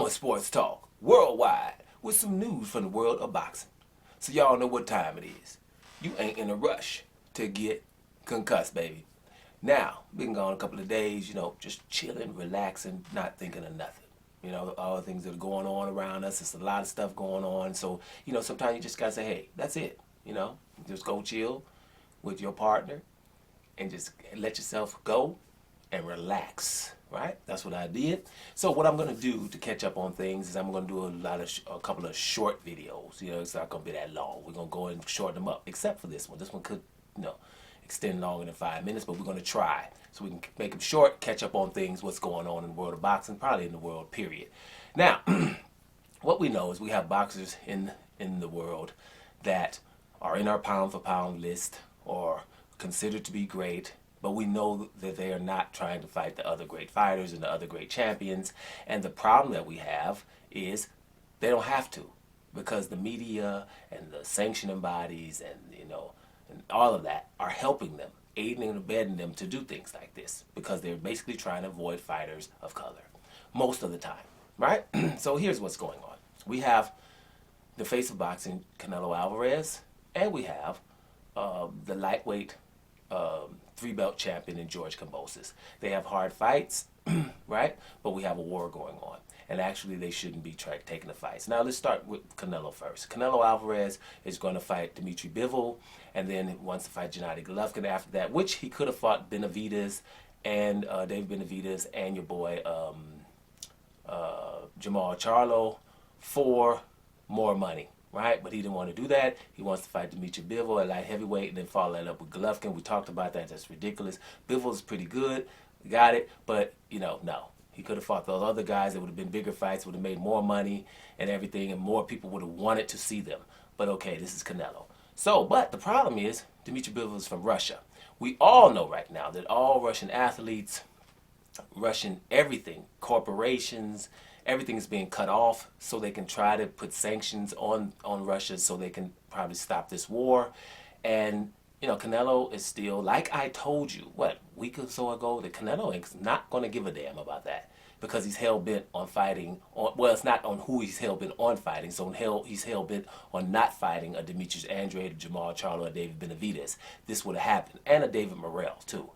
Going Sports Talk worldwide with some news from the world of boxing. So y'all know what time it is. You ain't in a rush to get concussed, baby. Now, been gone a couple of days, just chilling, relaxing, not thinking of nothing. All the things that are going on around us. There's a lot of stuff going on. So, sometimes you just gotta say, hey, that's it. Just go chill with your partner and just let yourself go and relax, right? That's what I did. So what I'm gonna do to catch up on things is I'm gonna do a couple of short videos. It's not gonna be that long. We're gonna go and shorten them up, except for this one. This one could, extend longer than 5 minutes, but we're gonna try so we can make them short, catch up on things, what's going on in the world of boxing, probably in the world, period. Now, what we know is we have boxers in the world that are in our pound for pound list or considered to be great, but we know that they are not trying to fight the other great fighters and the other great champions. And the problem that we have is they don't have to, because the media and the sanctioning bodies and and all of that are helping them, aiding and abetting them to do things like this, because they're basically trying to avoid fighters of color most of the time, right? So here's what's going on. We have the face of boxing, Canelo Alvarez, and we have the lightweight three-belt champion in George Kambosos. They have hard fights, right? But we have a war going on. And actually, they shouldn't be taking the fights. Now, let's start with Canelo first. Canelo Alvarez is going to fight Dimitri Bivol, and then he wants to fight Gennady Golovkin after that, which he could have fought Benavidez and Dave Benavidez and your boy Jamal Charlo for more money, right? But he didn't want to do that. He wants to fight Dimitri Bivol at light heavyweight and then follow that up with Golovkin. We talked about that. That's ridiculous. Bivol's pretty good. Got it. But, no. He could have fought those other guys. That would have been bigger fights, would have made more money and everything, and more people would have wanted to see them. But okay, this is Canelo. So, but the problem is, Dimitri Bivol is from Russia. We all know right now that all Russian athletes, Russian everything, corporations, everything is being cut off so they can try to put sanctions on Russia so they can probably stop this war. And Canelo is still, like I told you, a week or so ago, that Canelo is not going to give a damn about that, because he's hell-bent on fighting. It's not on who he's hell-bent on fighting. So he's hell-bent on not fighting a Demetrius Andrade, a Jamal Charlo, a David Benavidez. This would have happened. And a David Morrell, too.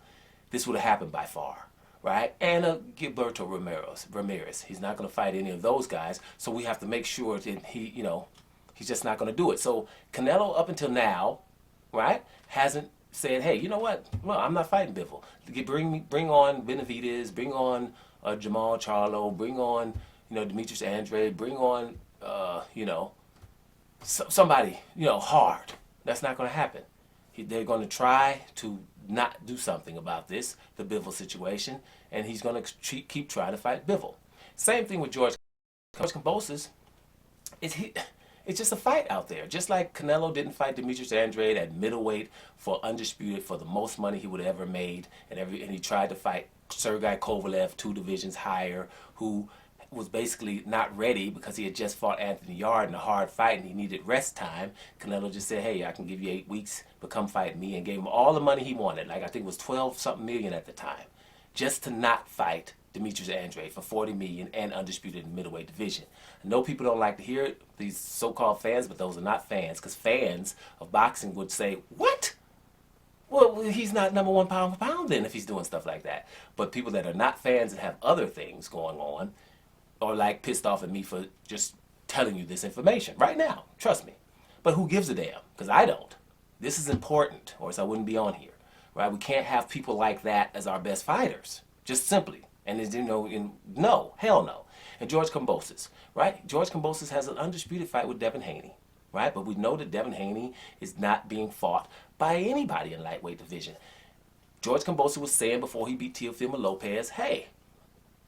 This would have happened by far, right? And a Gilberto Ramirez. He's not going to fight any of those guys. So we have to make sure that he's just not going to do it. So Canelo, up until now, right, hasn't said, hey, you know what? Well, I'm not fighting Bivol. Bring on Benavidez, bring on Jamal Charlo, bring on Demetrius Andrade, bring on somebody hard. That's not going to happen. They're going to try to not do something about this, the Bivol situation, and he's going to keep trying to fight Bivol. Same thing with George Kambosos. It's just a fight out there. Just like Canelo didn't fight Demetrius Andrade at middleweight for undisputed for the most money he would have ever made, and he tried to fight Sergey Kovalev 2 divisions higher, who was basically not ready because he had just fought Anthony Yarde in a hard fight and he needed rest time. Canelo just said, hey, I can give you 8 weeks, but come fight me, and gave him all the money he wanted. Like, I think it was 12-something million at the time, just to not fight Demetrius Andrade for $40 million and undisputed in the middleweight division. I know people don't like to hear it, these so-called fans, but those are not fans, because fans of boxing would say, what? Well, he's not number one pound for pound then if he's doing stuff like that. But people that are not fans and have other things going on are like pissed off at me for just telling you this information right now. Trust me. But who gives a damn? Because I don't. This is important, or else I wouldn't be on here. Right? We can't have people like that as our best fighters. Just simply. And no, hell no. And George Kambosos, right? George Kambosos has an undisputed fight with Devin Haney, right? But we know that Devin Haney is not being fought by anybody in lightweight division. George Kambosos was saying before he beat Teofimo Lopez, hey,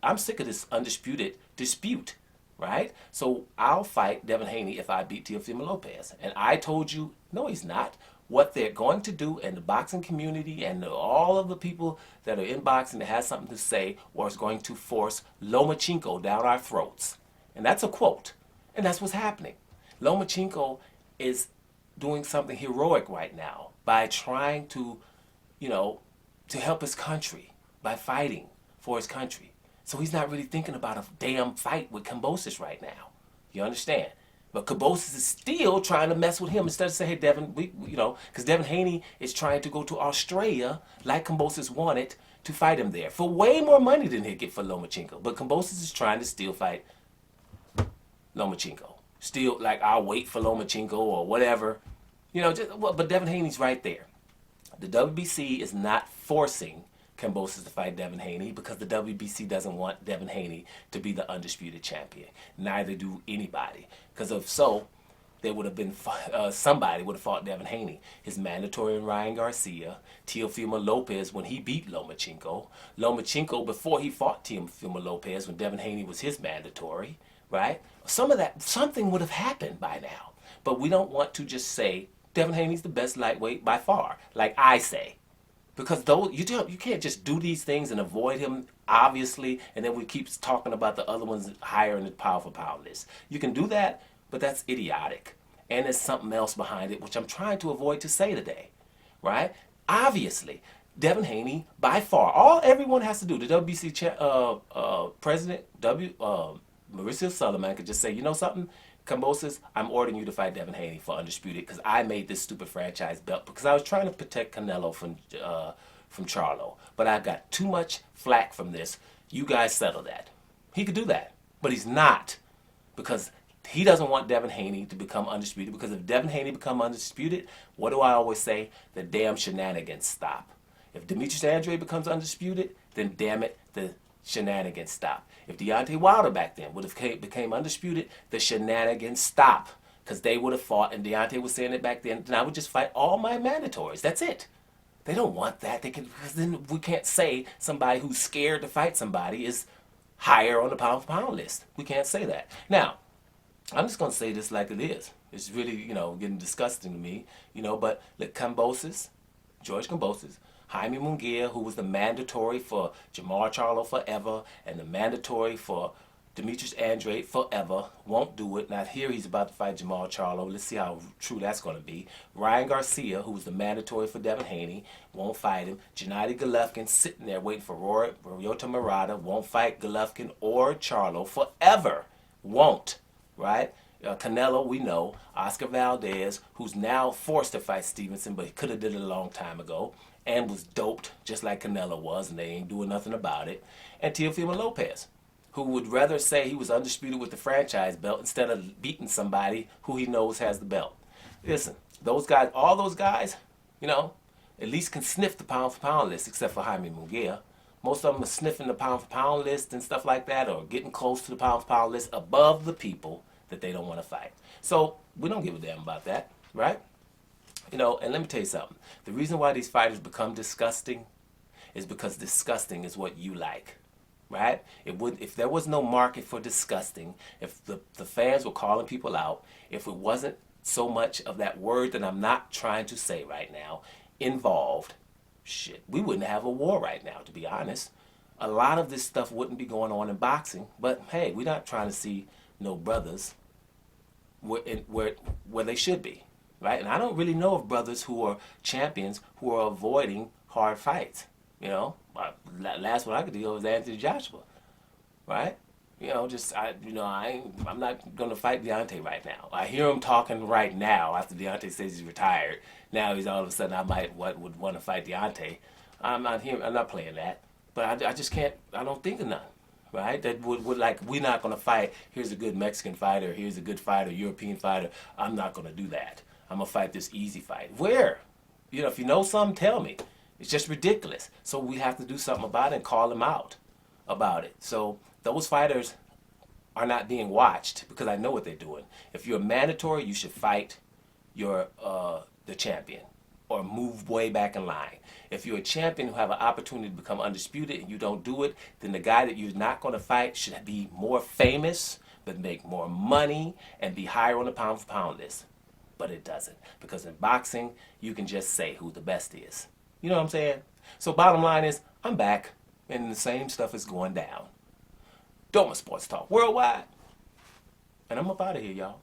I'm sick of this undisputed dispute, right? So I'll fight Devin Haney if I beat Teofimo Lopez. And I told you, no, he's not. What they're going to do, and the boxing community and all of the people that are in boxing that has something to say, was going to force Lomachenko down our throats. And that's a quote. And that's what's happening. Lomachenko is doing something heroic right now by trying to, to help his country, by fighting for his country. So he's not really thinking about a damn fight with Kambosos right now. You understand? But Kambosos is still trying to mess with him instead of saying, hey, Devin, because Devin Haney is trying to go to Australia like Kambosos wanted to fight him there for way more money than he'd get for Lomachenko. But Kambosos is trying to still fight Lomachenko. Still, like, I'll wait for Lomachenko or whatever. But Devin Haney's right there. The WBC is not forcing Kambosos to fight Devin Haney because the WBC doesn't want Devin Haney to be the undisputed champion. Neither do anybody. Because if so, there would have been somebody would have fought Devin Haney. His mandatory in Ryan Garcia, Teofimo Lopez when he beat Lomachenko, Lomachenko before he fought Teofimo Lopez when Devin Haney was his mandatory, right? Something would have happened by now. But we don't want to just say Devin Haney's the best lightweight by far, like I say. Because you can't just do these things and avoid him, obviously, and then we keep talking about the other ones higher in the pound for pound list. You can do that, but that's idiotic. And there's something else behind it, which I'm trying to avoid to say today, right? Obviously, Devin Haney, by far, all everyone has to do, the WBC president, Mauricio Sullivan, could just say, you know something? Kambosos, I'm ordering you to fight Devin Haney for undisputed because I made this stupid franchise belt because I was trying to protect Canelo from Charlo. But I got too much flack from this. You guys settle that. He could do that, but he's not because he doesn't want Devin Haney to become undisputed because if Devin Haney become undisputed, what do I always say? The damn shenanigans stop. If Demetrius Andrade becomes undisputed, then damn it, the shenanigans stop. If Deontay Wilder back then would have became undisputed, the shenanigans stop. Because they would have fought, and Deontay was saying it back then, then I would just fight all my mandatories. That's it. They don't want that. Because then we can't say somebody who's scared to fight somebody is higher on the pound for pound list. We can't say that. Now, I'm just going to say this like it is. It's really, getting disgusting to me, but look, George Kambosos, Jaime Munguia, who was the mandatory for Jermall Charlo forever and the mandatory for Demetrius Andrade forever, won't do it. Now here he's about to fight Jermall Charlo. Let's see how true that's going to be. Ryan Garcia, who was the mandatory for Devin Haney, won't fight him. Gennady Golovkin sitting there waiting for Ryota Murata, won't fight Golovkin or Charlo forever. Won't, right? Canelo, we know. Oscar Valdez, who's now forced to fight Stevenson, but he could have did it a long time ago and was doped just like Canelo was, and they ain't doing nothing about it. And Teofimo Lopez, who would rather say he was undisputed with the franchise belt instead of beating somebody who he knows has the belt. Listen, those guys, all those guys, at least can sniff the pound for pound list, except for Jaime Munguia. Most of them are sniffing the pound for pound list and stuff like that, or getting close to the pound for pound list above the people that they don't want to fight. So we don't give a damn about that, right? And let me tell you something. The reason why these fighters become disgusting is because disgusting is what you like, right? If there was no market for disgusting, if the fans were calling people out, if it wasn't so much of that word that I'm not trying to say right now involved, shit, we wouldn't have a war right now, to be honest. A lot of this stuff wouldn't be going on in boxing, but hey, we're not trying to see no brothers where they should be, right? And I don't really know of brothers who are champions who are avoiding hard fights. Last one I could deal with was Anthony Joshua, right? I'm not gonna fight Deontay right now. I hear him talking right now after Deontay says he's retired. Now he's all of a sudden would want to fight Deontay. I'm not playing that, but I just can't. I don't think of none. Right? That would like, we're not going to fight, here's a good Mexican fighter, here's a good fighter, European fighter. I'm not going to do that. I'm going to fight this easy fight. Where? If you know something, tell me. It's just ridiculous. So we have to do something about it and call them out about it. So those fighters are not being watched because I know what they're doing. If you're mandatory, you should fight the champion or move way back in line. If you're a champion who have an opportunity to become undisputed and you don't do it, then the guy that you're not going to fight should be more famous, but make more money and be higher on the pound for pound list. But it doesn't, because in boxing, you can just say who the best is. You know what I'm saying? So bottom line is, I'm back, and the same stuff is going down. Doma Sports Talk Worldwide. And I'm up out of here, y'all.